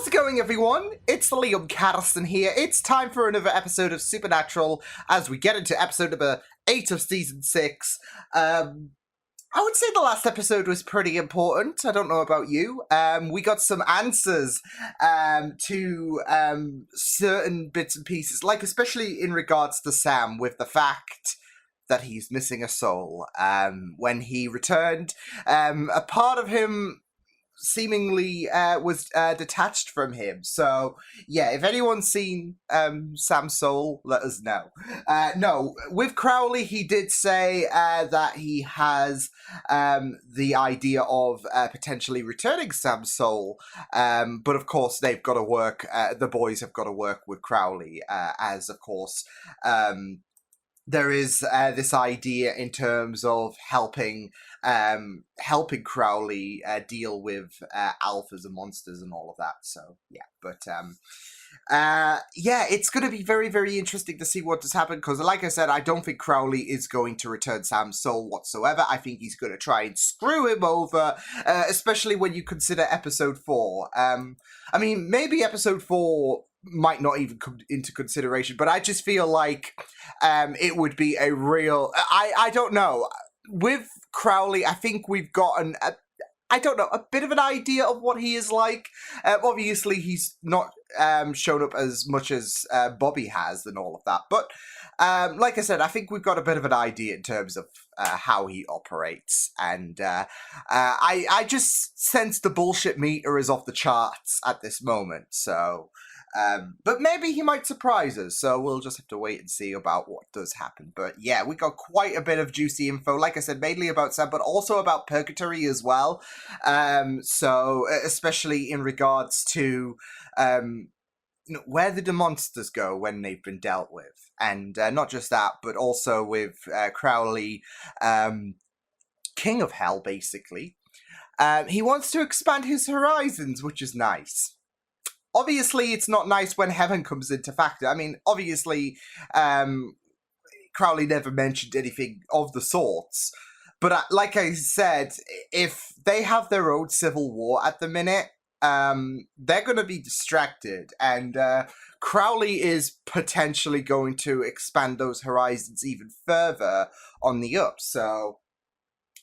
it going, everyone? It's Liam Caddiston here. It's time for another episode of Supernatural as we get into episode number 8 of season 6. I would say the last episode was pretty important. I don't know about you. We got some answers to certain bits and pieces, like especially in regards to Sam with the fact that he's missing a soul. When he returned, a part of him seemingly was detached from him. So yeah, if anyone's seen Sam's soul, let us know. No, with Crowley, he did say that he has the idea of potentially returning Sam's soul, but of course they've got to work, the boys have got to work with Crowley, as of course there is this idea in terms of helping Crowley deal with alphas and monsters and all of that. So yeah, but yeah, it's going to be very, very interesting to see what does happen, because like I said, I don't think Crowley is going to return Sam's soul whatsoever. I think he's going to try and screw him over, especially when you consider episode 4. I mean, maybe episode 4 might not even come into consideration, but I just feel like it would be a real... I don't know. With Crowley, I think we've gotten, I don't know, a bit of an idea of what he is like. Obviously, he's not shown up as much as Bobby has and all of that. But like I said, I think we've got a bit of an idea in terms of how he operates. And I just sense the bullshit meter is off the charts at this moment. So... but maybe he might surprise us, so we'll just have to wait and see about what does happen. But yeah, we got quite a bit of juicy info, like I said, mainly about Sam, but also about Purgatory as well. So especially in regards to where did the monsters go when they've been dealt with, and not just that, but also with Crowley, King of Hell, basically. He wants to expand his horizons, which is nice. Obviously, it's not nice when heaven comes into factor. I mean, obviously, Crowley never mentioned anything of the sorts. But like I said, if they have their own civil war at the minute, they're going to be distracted. And Crowley is potentially going to expand those horizons even further on the up. So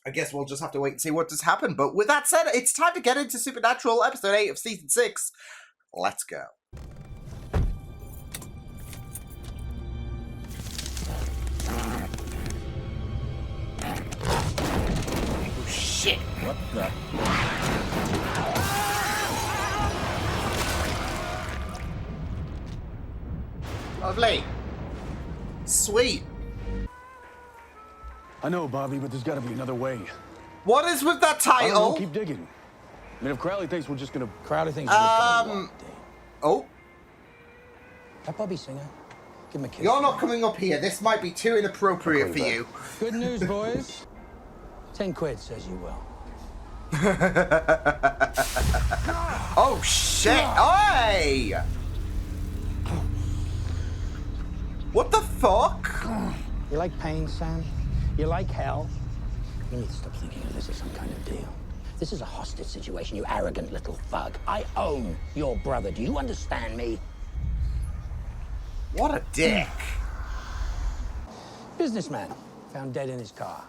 I guess we'll just have to wait and see what does happen. But with that said, it's time to get into Supernatural, episode 8 of season 6. Let's go. Oh shit! What the? Lovely. Sweet. I know, Bobby, but there's got to be another way. What is with that title? I don't know, keep digging. I mean, if Crowley thinks we're just gonna... Crowley thinks we're just gonna... Oh. That Bobby Singer? Give him a kiss. You're not coming up here. This might be too inappropriate for you. Good news, boys. 10 quid says you will. Oh, shit. Oi! What the fuck? You like pain, Sam? You like hell? You need to stop thinking of this as some kind of deal. This is a hostage situation, you arrogant little thug. I own your brother. Do you understand me? What a dick. Businessman found dead in his car.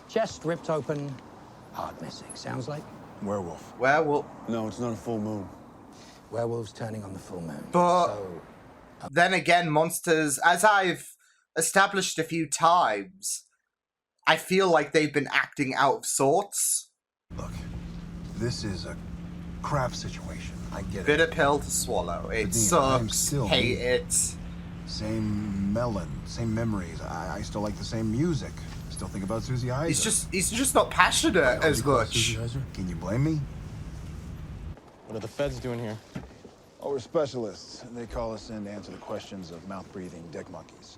Chest ripped open, heart missing. Sounds like? Werewolf. Werewolf. No, it's not a full moon. Werewolves turning on the full moon. But then again, monsters, as I've established a few times, I feel like they've been acting out of sorts. Look, this is a craft situation. I get it. Bitter pill to swallow. It sucks. Hate it. Same melon, same memories. I still like the same music. Still think about Susie Heiser. He's just not passionate as much. Can you blame me? What are the feds doing here? Oh, we're specialists. They call us in to answer the questions of mouth-breathing deck monkeys.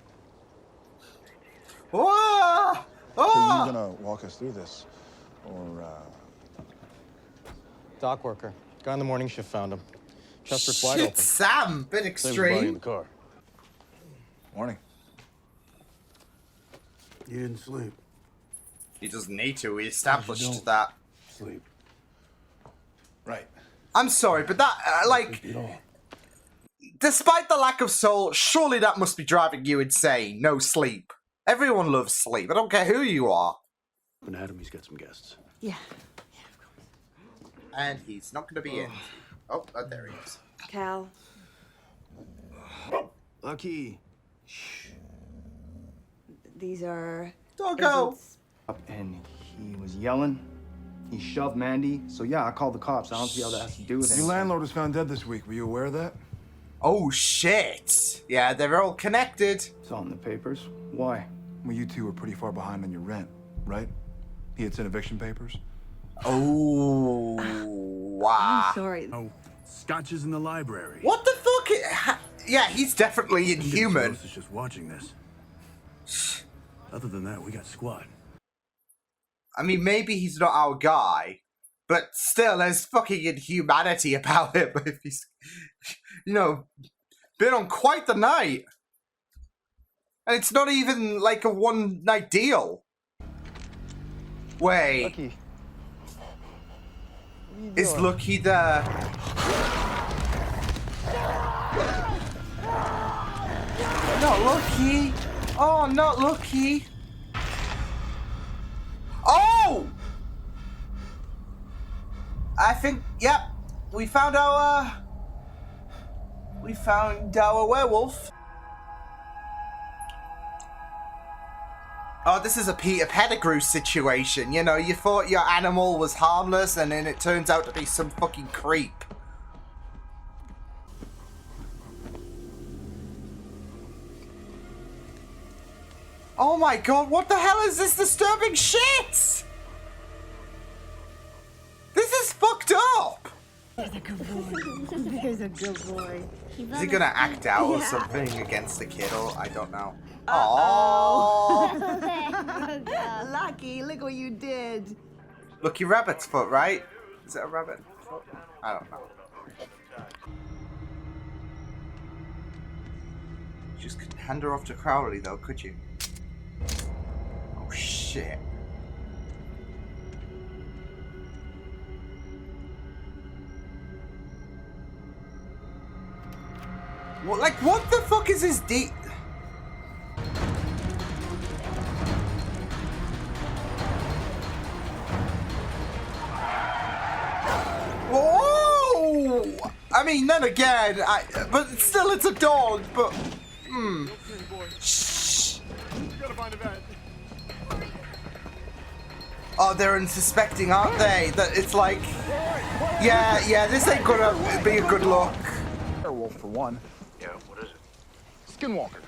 Whoa! So you're gonna walk us through this, or Dock worker. Guy on the morning shift found him. Chest ripped wide Shit, open. Sam, bit Save the body in extreme. the car. Morning. You didn't sleep. He doesn't need to. We established that. Sleep. Right. I'm sorry, but that, like, despite the lack of soul, surely that must be driving you insane. No sleep. Everyone loves sleep. I don't care who you are. And Adam's got some guests. Yeah. And he's not going to be in. Oh, there he is. Cal. Lucky. These are... Doggo. And he was yelling. He shoved Mandy. So yeah, I called the cops. I don't see how that has to do with Your it. landlord was found dead this week. Were you aware of that? Oh, shit. Yeah, they're all connected. It's all in the papers. Why? Well, you two were pretty far behind on your rent, right? He had sent eviction papers. Oh, wow. I'm sorry. Oh, Scotch is in the library. What the fuck? Yeah, he's definitely inhuman. Is just watching this. Other than that, we got squad. I mean, maybe he's not our guy, but still, there's fucking inhumanity about him if he's, you know, been on quite the night. And it's not even like a one-night deal. Wait. Lucky. Is Lucky the... Not Lucky. Oh, not Lucky. Oh! I think, yep. We found our werewolf. Oh, this is a Peter Pettigrew situation. You know, you thought your animal was harmless and then it turns out to be some fucking creep. Oh my god, what the hell is this disturbing shit? This is fucked up. There's a good boy. There's a good boy. Is he gonna act out or something against the kid, or I don't know. Oh. Oh, Lucky, look what you did. Lucky rabbit's foot, right? Is it a rabbit foot? I don't know. You just couldn't hand her off to Crowley, though, could you? Oh shit. What? Like, what the fuck is his deep? Whoa! I mean, then again, but still, it's a dog. But, Shh. Oh, they're unsuspecting, aren't they? That it's like, yeah, this ain't gonna be a good look. Werewolf for one. Yeah, what is it? Skinwalker.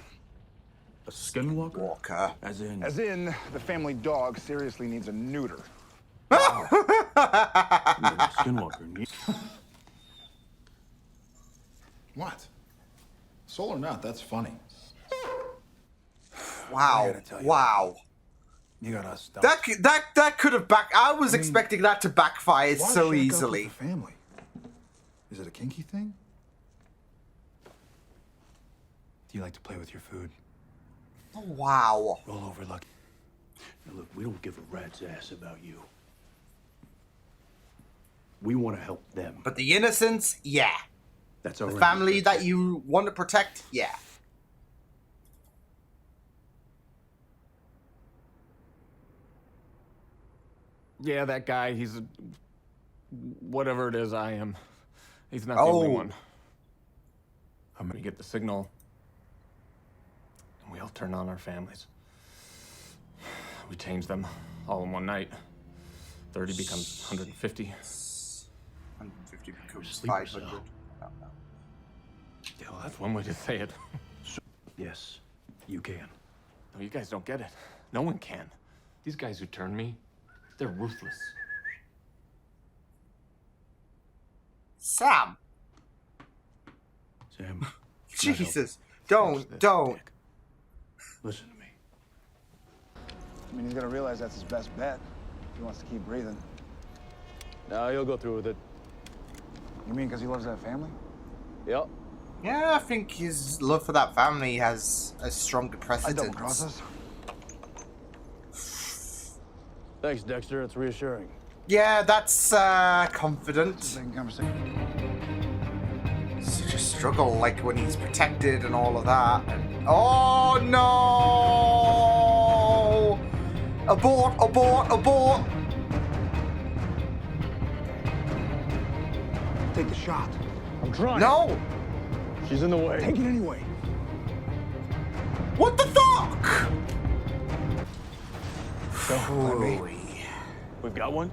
A skinwalker? Walker. As in... As in, the family dog seriously needs a neuter. Skinwalker. What? Soul or not, that's funny. Wow. gotta tell you. Wow. You got us stumped. That could have I was expecting that to backfire Why so shack up easily. with the family? Is it a kinky thing? Do you like to play with your food? Wow. Roll over, Lucky. Now look, we don't give a rat's ass about you. We want to help them. But the innocents, yeah. That's our The family that you want to protect, yeah. Yeah, that guy, he's a... whatever it is I am. He's not the only one. I'm gonna get the signal, and we all turn on our families. We change them all in one night. 30 becomes 150. 150 becomes Sleeper 500. cell. I don't know. Yeah, well, that's one way to say it. Yes, you can. No, you guys don't get it. No one can. These guys who turn me, they're ruthless. Sam. Sam. Jesus. Watch this, Don't. dick. Listen to me. I mean, he's gonna realize that's his best bet if he wants to keep breathing. No, you'll go through with it. You mean because he loves that family? Yep. Yeah, I think his love for that family has a stronger I precedence. double cross us. Thanks, Dexter. It's reassuring. Yeah, that's confident. Making conversation. struggle, like when he's protected and all of that. And, oh no! Abort! Abort! Abort! Take the shot. I'm trying. No! She's in the way. Take it anyway. What the fuck? So, we've got one?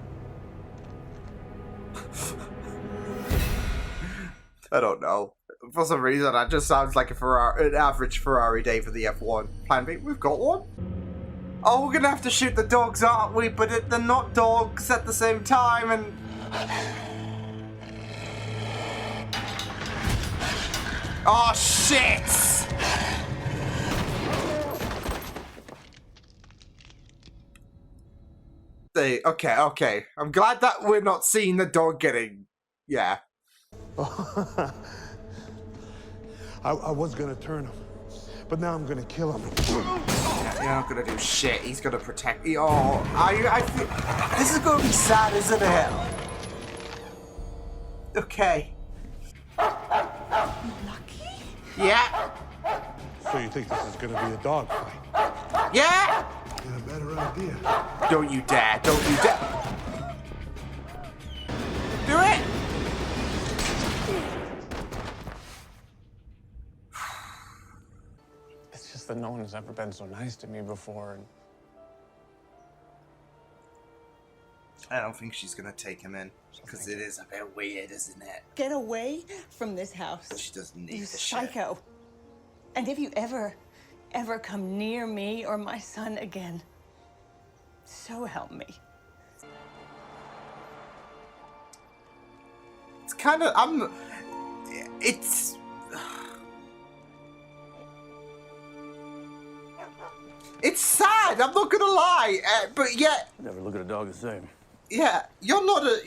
I don't know. For some reason, that just sounds like an average Ferrari day for the F1. Plan B, we've got one. Oh, we're gonna have to shoot the dogs, aren't we? But they're not dogs at the same time, and... Oh, shit! Okay. I'm glad that we're not seeing the dog getting... Yeah. I was gonna turn him, but now I'm gonna kill him. You're not gonna do shit. He's gonna protect you. Oh, I feel... This is gonna be sad, isn't it? Okay. Lucky? Yeah. So you think this is gonna be a dog fight? Yeah. Get a better idea. Don't you dare. Don't you dare. Do it. It's just that no one has ever been so nice to me before. And I don't think she's gonna take him in because it is a bit weird, isn't it? Get away from this house. She doesn't need You the shit. psycho. And if you ever come near me or my son again, so help me. It's kind of it's sad. I'm not gonna lie, but yeah. never look at a dog the same. Yeah, you're not a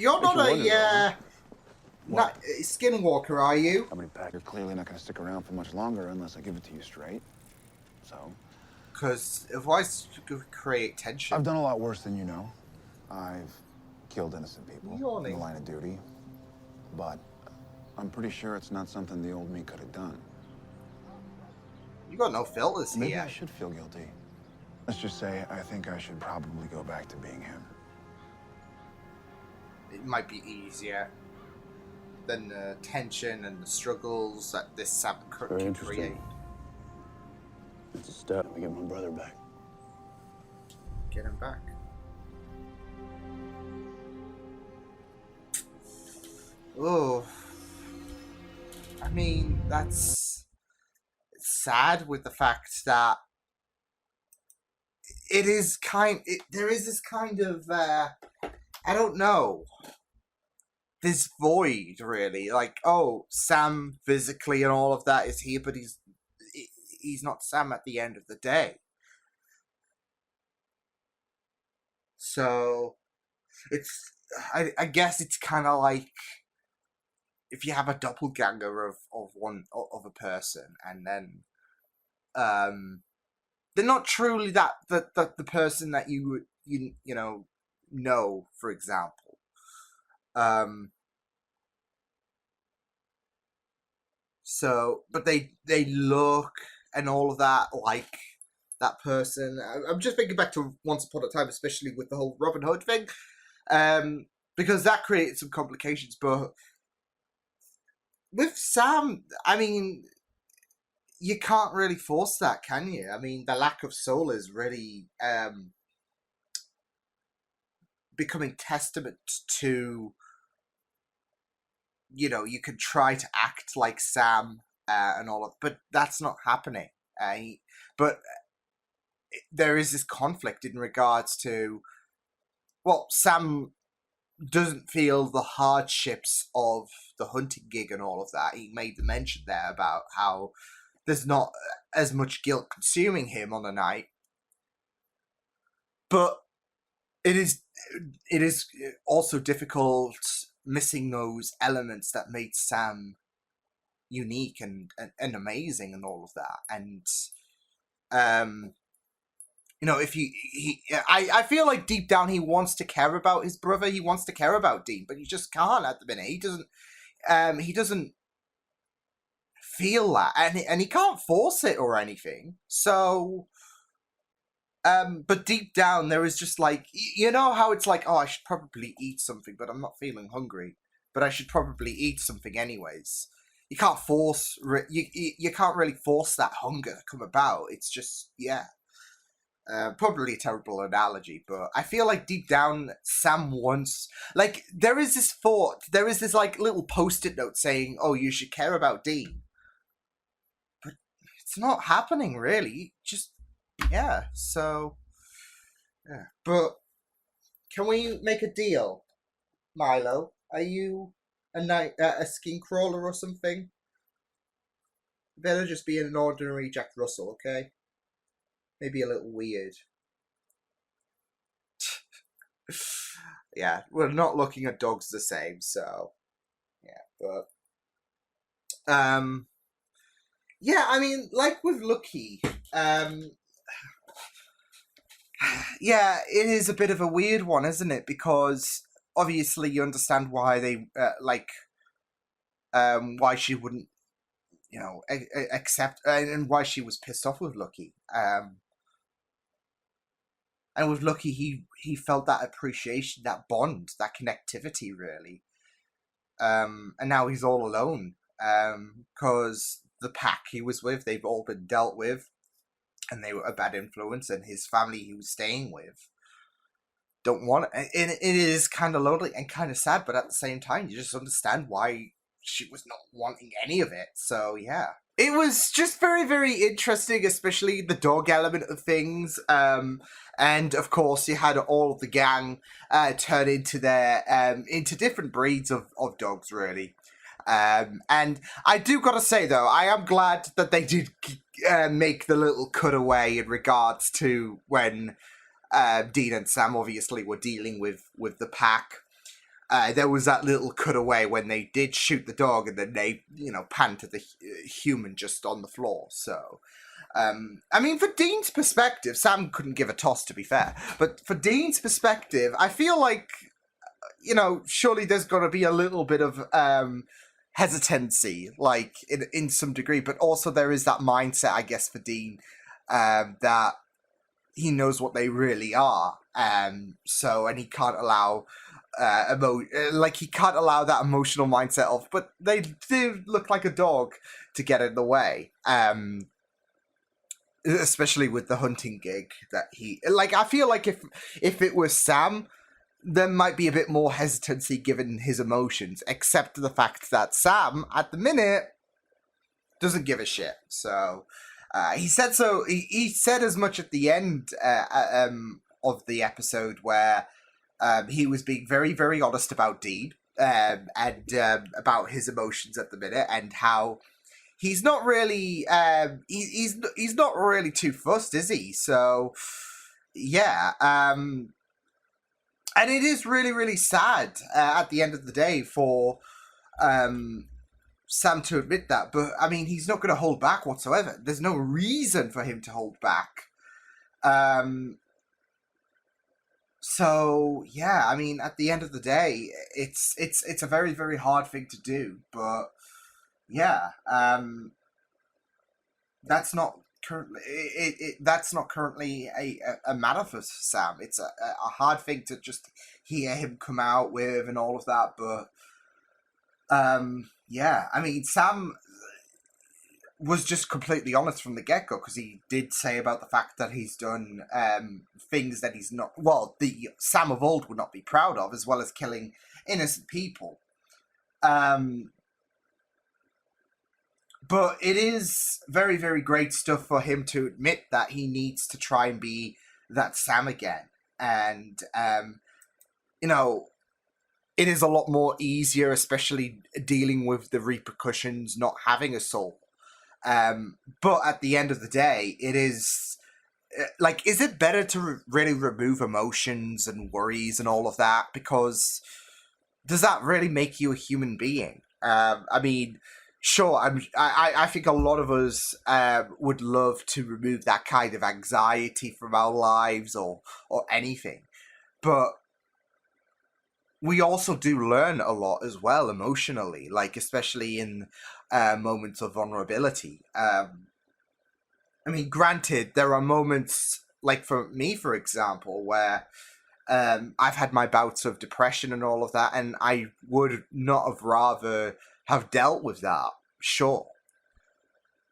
skinwalker, are you? How many packs? You're clearly not going to stick around for much longer unless I give it to you straight. So? Because otherwise you could create tension. I've done a lot worse than you know. I've killed innocent people in the line of duty. But I'm pretty sure it's not something the old me could have done. You got no filters Maybe here. I should feel guilty. Let's just say I think I should probably go back to being him. It might be easier than the tension and the struggles that this Sam can create. It's a step. We get my brother back. Get him back. Oh, I mean, that's sad with the fact that there is this kind of, I don't know, this void, really. Like, oh, Sam physically and all of that is here, but he's not Sam at the end of the day. So, I guess it's kind of like if you have a doppelganger of a person, and then they're not truly the person that you know, for example. So, but they look and all of that like that person. I'm just thinking back to Once Upon a Time, especially with the whole Robin Hood thing, because that created some complications. But with Sam, I mean, you can't really force that, can you? I mean, the lack of soul is really becoming testament to, you could try to act like Sam and all of, but that's not happening. But there is this conflict in regards to, well, Sam doesn't feel the hardships of the hunting gig and all of that. He made the mention there about how there's not as much guilt consuming him on a night, but it is also difficult missing those elements that made Sam unique and amazing and all of that. And I feel like deep down he wants to care about his brother. He wants to care about Dean, but he just can't at the minute. He doesn't feel that, and he can't force it or anything. So, but deep down there is just like, you know how it's like, oh, I should probably eat something, but I'm not feeling hungry, but I should probably eat something anyways. You can't force you can't really force that hunger to come about. It's just, yeah. Probably a terrible analogy, but I feel like deep down, Sam wants, like, there is this thought, there is this, like, little post-it note saying, oh, you should care about Dean. But it's not happening, really. Just, yeah, so, yeah. But, can we make a deal, Milo? Are you a skin crawler or something? You better just be an ordinary Jack Russell, okay? Maybe a little weird. Yeah, we're not looking at dogs the same, so yeah, but yeah, I mean, like with Lucky, yeah, it is a bit of a weird one, isn't it? Because obviously you understand why they why she wouldn't, you know, accept, and why she was pissed off with Lucky. And with Lucky, he felt that appreciation, that bond, that connectivity, really. And now he's all alone. Because the pack he was with, they've all been dealt with, and they were a bad influence, and his family he was staying with don't want it. And it is kind of lonely and kind of sad, but at the same time, you just understand why she was not wanting any of it. So, yeah. It was just very, very interesting, especially the dog element of things. And of course, you had all of the gang turn into into different breeds of dogs, really. And I do gotta say, though, I am glad that they did make the little cutaway in regards to when Dean and Sam obviously were dealing with the pack. There was that little cutaway when they did shoot the dog, and then they, you know, panned to the human just on the floor. So, I mean, for Dean's perspective, Sam couldn't give a toss, to be fair. But for Dean's perspective, I feel like, you know, surely there's got to be a little bit of hesitancy, like, in some degree. But also there is that mindset, I guess, for Dean, that he knows what they really are. So, and he can't allow... he can't allow that emotional mindset of, but they do look like a dog, to get in the way. Especially with the hunting gig that he, like, I feel like if it was Sam, there might be a bit more hesitancy given his emotions, except the fact that Sam, at the minute, doesn't give a shit. So, he said so. He said as much at the end of the episode where he was being very, very honest about Dean and about his emotions at the minute, and how he's not really he's not really too fussed, is he? So yeah, and it is really, really sad at the end of the day for Sam to admit that. But I mean, he's not going to hold back whatsoever. There's no reason for him to hold back. So yeah, I mean, at the end of the day, it's a very, very hard thing to do, but yeah, that's not currently that's not currently a matter for Sam. It's a hard thing to just hear him come out with and all of that, but yeah, I mean, Sam was just completely honest from the get-go, because he did say about the fact that he's done things that he's not, well, the Sam of old would not be proud of, as well as killing innocent people. But it is very, very great stuff for him to admit that he needs to try and be that Sam again. And, you know, it is a lot more easier, especially dealing with the repercussions, not having a soul. But at the end of the day, it is, like, is it better to really remove emotions and worries and all of that? Because does that really make you a human being? I mean, sure, I think a lot of us would love to remove that kind of anxiety from our lives or anything. But we also do learn a lot as well emotionally, like especially in moments of vulnerability. I mean, granted, there are moments, like for me, for example, where I've had my bouts of depression and all of that, and I would not have rather have dealt with that, sure.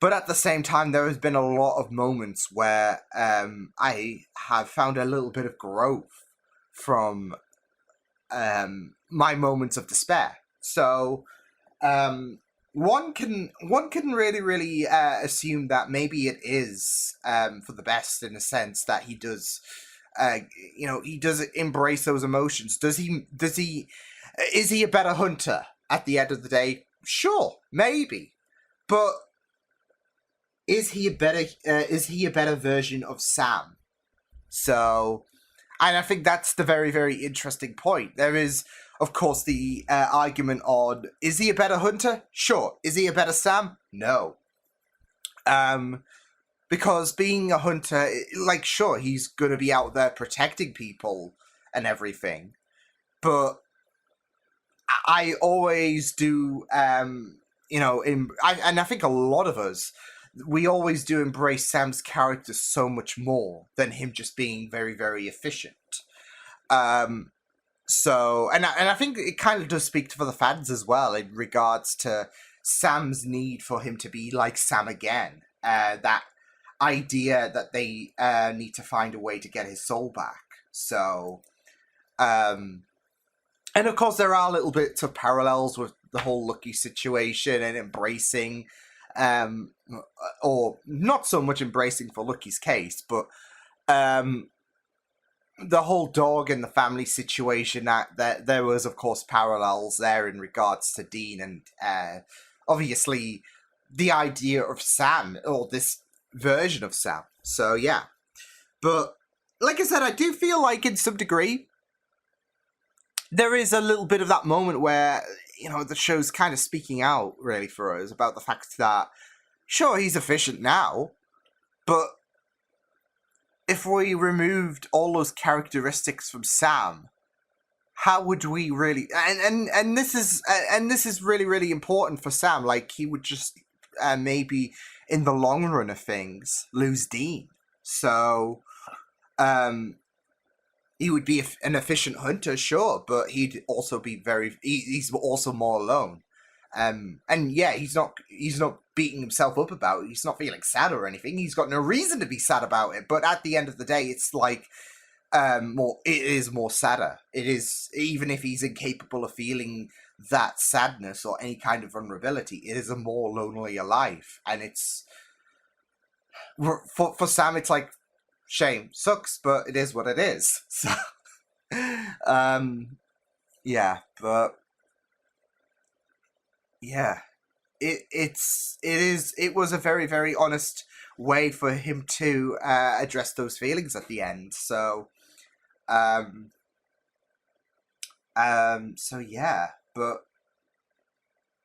But at the same time, there has been a lot of moments where I have found a little bit of growth from my moments of despair. So one can really assume that maybe it is for the best, in a sense that he does, he does embrace those emotions. Is he a better hunter at the end of the day? Sure, maybe, but is he a better version of Sam? So, and I think that's the very, very interesting point. There is, of course, the argument on, is he a better hunter? Sure. Is he a better Sam? No. Because being a hunter, like, sure, he's going to be out there protecting people and everything. But I always do, and I think a lot of us, we always do embrace Sam's character so much more than him just being very, very efficient. So, and I think it kind of does speak for the fans as well in regards to Sam's need for him to be like Sam again. That idea that they need to find a way to get his soul back. So, and of course there are little bits of parallels with the whole Lucky situation and embracing, or not so much embracing for Lucky's case, but the whole dog and the family situation, that there was, of course, parallels there in regards to Dean and obviously the idea of Sam, or this version of Sam. So, yeah. But, like I said, I do feel like, in some degree, there is a little bit of that moment where, the show's kind of speaking out, really, for us about the fact that, sure, he's efficient now, but if we removed all those characteristics from Sam, how would we really? And this is really, really important for Sam. Like, he would just maybe in the long run of things lose Dean. So, he would be an efficient hunter, sure, but he'd also be he's also more alone. And yeah, he's not beating himself up about it. He's not feeling sad or anything. He's got no reason to be sad about it. But at the end of the day, it's like it is more sadder. It is, even if he's incapable of feeling that sadness or any kind of vulnerability, it is a more lonelier life. And it's for Sam, it's like, shame, sucks, but it is what it is. So yeah, but yeah, it was a very, very honest way for him to address those feelings at the end. So so yeah, but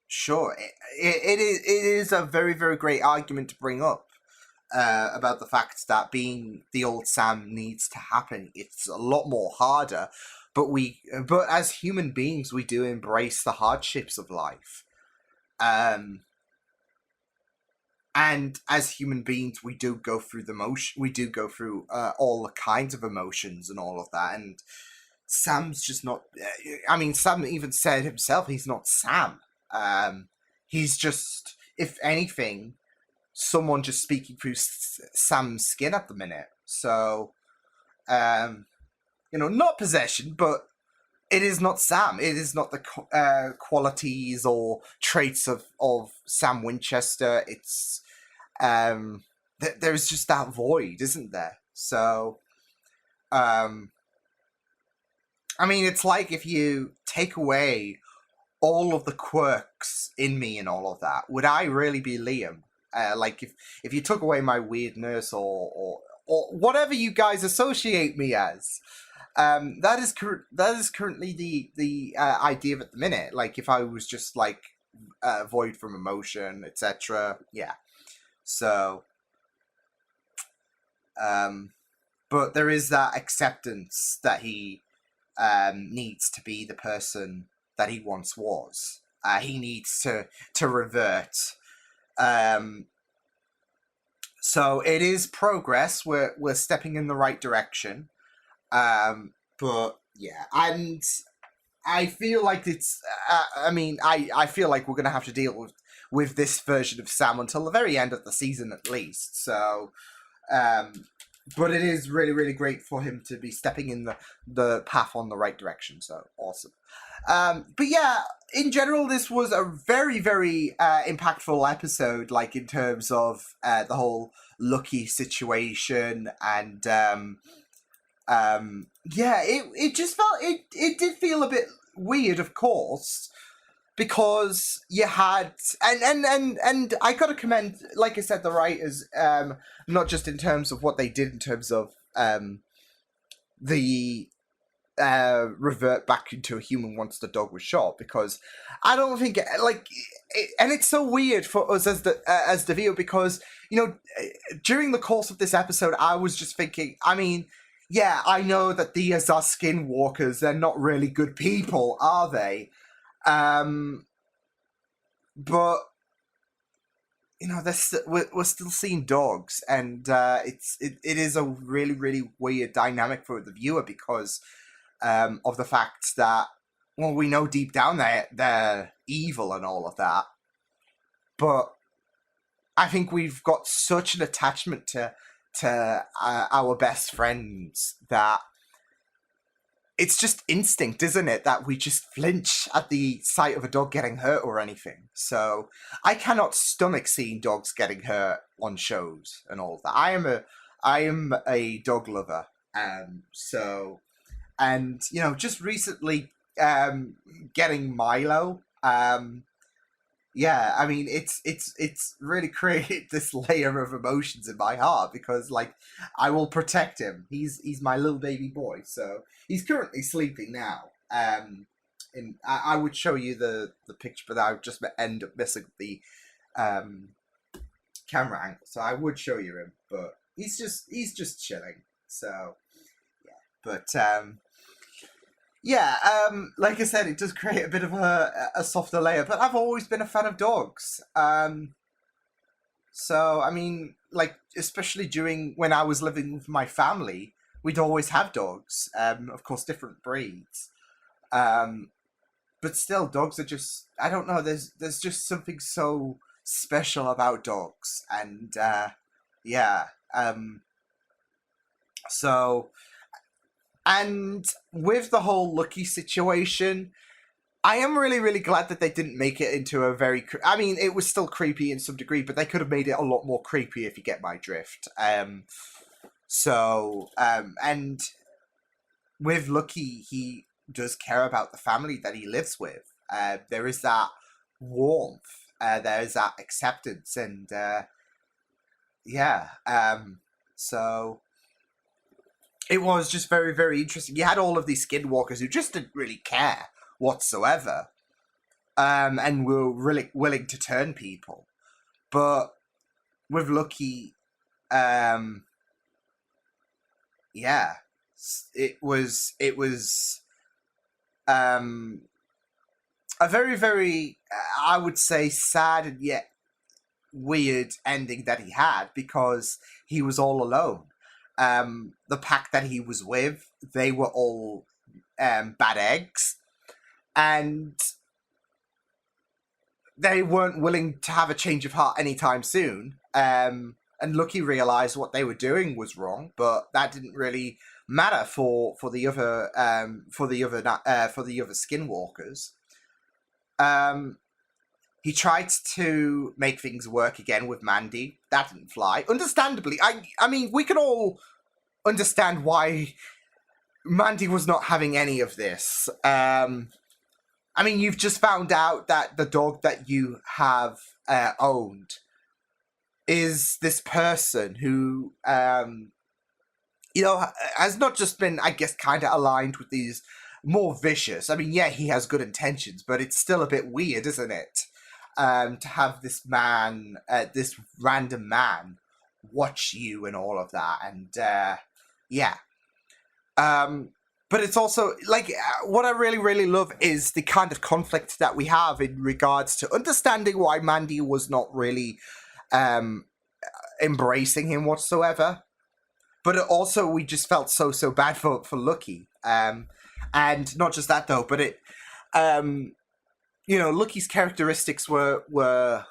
sure, it is a very, very great argument to bring up about the fact that being the old Sam needs to happen. It's a lot more harder, but as human beings, we do embrace the hardships of life. And as human beings, we do go through we do go through all the kinds of emotions and all of that. And Sam's just not. I mean, Sam even said himself, he's not Sam. He's just, if anything, someone just speaking through Sam's skin at the minute. So, not possession, but it is not Sam. It is not the qualities or traits of Sam Winchester. It's there's just that void, isn't there? So, I mean, it's like if you take away all of the quirks in me and all of that, would I really be Liam? Like if you took away my weirdness or whatever you guys associate me as. That is currently the idea at the minute. Like, if I was just like void from emotion, etc. Yeah. So, but there is that acceptance that he needs to be the person that he once was. he needs to revert. So it is progress. We're stepping in the right direction. But yeah, and I feel like it's. I feel like we're gonna have to deal with this version of Sam until the very end of the season, at least. So, but it is really, really great for him to be stepping in the path on the right direction. So awesome. But yeah, in general, this was a very, very impactful episode. Like in terms of the whole Lucky situation and. It just felt it did feel a bit weird, of course, because you had and I gotta commend, like I said, the writers, not just in terms of what they did in terms of the revert back into a human once the dog was shot, because I don't think and it's so weird for us as the viewer, because during the course of this episode I was just thinking, yeah, I know that these are skinwalkers. They're not really good people, are they? But we're still seeing dogs, and it is a really, really weird dynamic for the viewer because of the fact that, well, we know deep down they're evil and all of that, but I think we've got such an attachment to our best friends that it's just instinct, isn't it, that we just flinch at the sight of a dog getting hurt or anything. So I cannot stomach seeing dogs getting hurt on shows and all of that. I am a dog lover, so, and just recently getting Milo, yeah, it's really created this layer of emotions in my heart, because I will protect him. He's my little baby boy. So he's currently sleeping now. And I would show you the picture, but I would just end up missing the camera angle. So I would show you him, but he's just chilling. So yeah, but like I said, it does create a bit of a softer layer, but I've always been a fan of dogs. So, especially during when I was living with my family, we'd always have dogs, of course, different breeds. But still, dogs are just, I don't know, there's just something so special about dogs. And, so... And with the whole Lucky situation, I am really, really glad that they didn't make it into a very... it was still creepy in some degree, but they could have made it a lot more creepy, if you get my drift. And with Lucky, he does care about the family that he lives with. There is that warmth. There is that acceptance. And, so... It was just very, very interesting. You had all of these skinwalkers who just didn't really care whatsoever, and were really willing to turn people. But with Lucky, it was a very, very, I would say, sad and yet weird ending that he had, because he was all alone. The pack that he was with, they were all bad eggs, and they weren't willing to have a change of heart anytime soon. And Lucky realized what they were doing was wrong, but that didn't really matter for the other skinwalkers. He tried to make things work again with Mandy. That didn't fly. Understandably, we can all understand why Mandy was not having any of this. You've just found out that the dog that you have owned is this person who, has not just been, I guess, kind of aligned with these more vicious. He has good intentions, but it's still a bit weird, isn't it? To have this man, this random man, watch you and all of that. And, but it's also like what I really, really love is the kind of conflict that we have in regards to understanding why Mandy was not really embracing him whatsoever. But it also, we just felt so bad for Lucky. And not just that though, but it, Lucky's characteristics were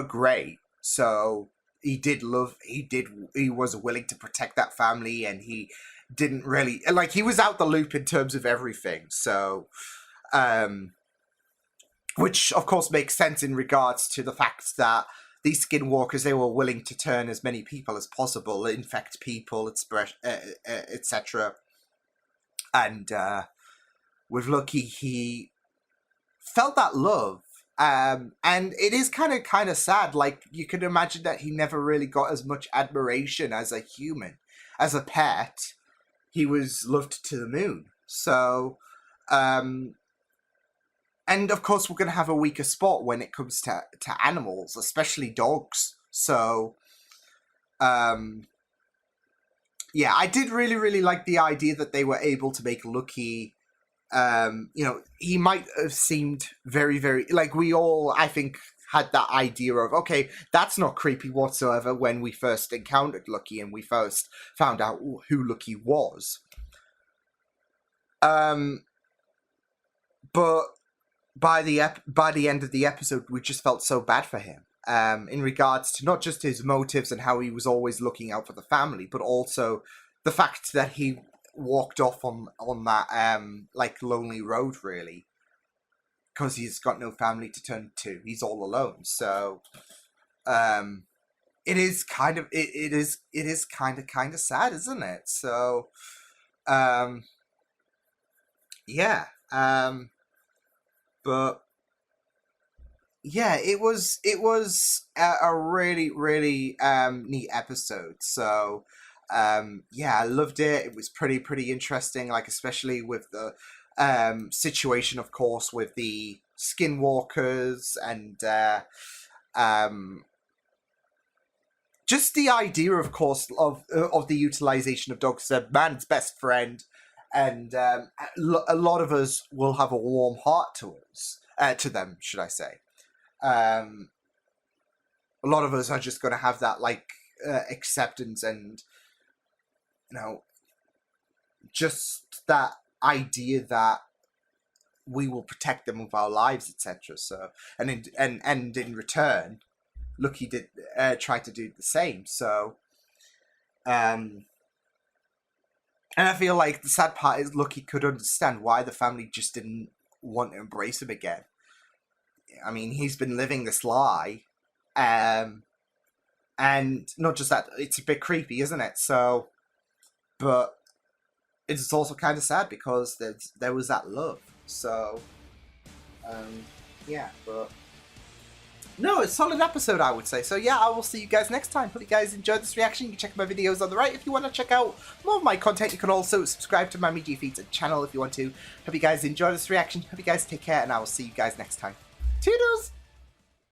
great. So he was willing to protect that family, and he didn't really, like, he was out the loop in terms of everything. So, which of course makes sense in regards to the fact that these skinwalkers, they were willing to turn as many people as possible, infect people, etc. And with Lucky, he felt that love. And it is kind of sad. Like, you can imagine that he never really got as much admiration as a human. As a pet, he was loved to the moon. So, and of course, we're going to have a weaker spot when it comes to animals, especially dogs. So, yeah, I did really, really like the idea that they were able to make Lucky, he might have seemed very, very, like, we all, I think, had that idea of, okay, that's not creepy whatsoever when we first encountered Lucky and we first found out who Lucky was. But by the end of the episode, we just felt so bad for him, in regards to not just his motives and how he was always looking out for the family, but also the fact that he walked off on that like lonely road, really, because he's got no family to turn to. He's all alone. So it is kind of sad, isn't it? So yeah. But yeah, it was a really, really neat episode. So yeah, I loved it. It was pretty interesting, like, especially with the situation, of course, with the skinwalkers, and just the idea, of course, of the utilization of dogs as a man's best friend. And a lot of us will have a warm heart to them, should I say. A lot of us are just going to have that, like, acceptance and, just that idea that we will protect them with our lives, etc. So, and in return, Lucky did try to do the same. So, and I feel like the sad part is Lucky could understand why the family just didn't want to embrace him again. I mean, he's been living this lie. And not just that, it's a bit creepy, isn't it? So, but it's also kind of sad because there was that love. So, yeah, but no, it's a solid episode, I would say. So yeah, I will see you guys next time. Hope you guys enjoyed this reaction. You can check my videos on the right if you want to check out more of my content. You can also subscribe to my media feeds and channel if you want to. Hope you guys enjoyed this reaction. Hope you guys take care, and I will see you guys next time. Toodles!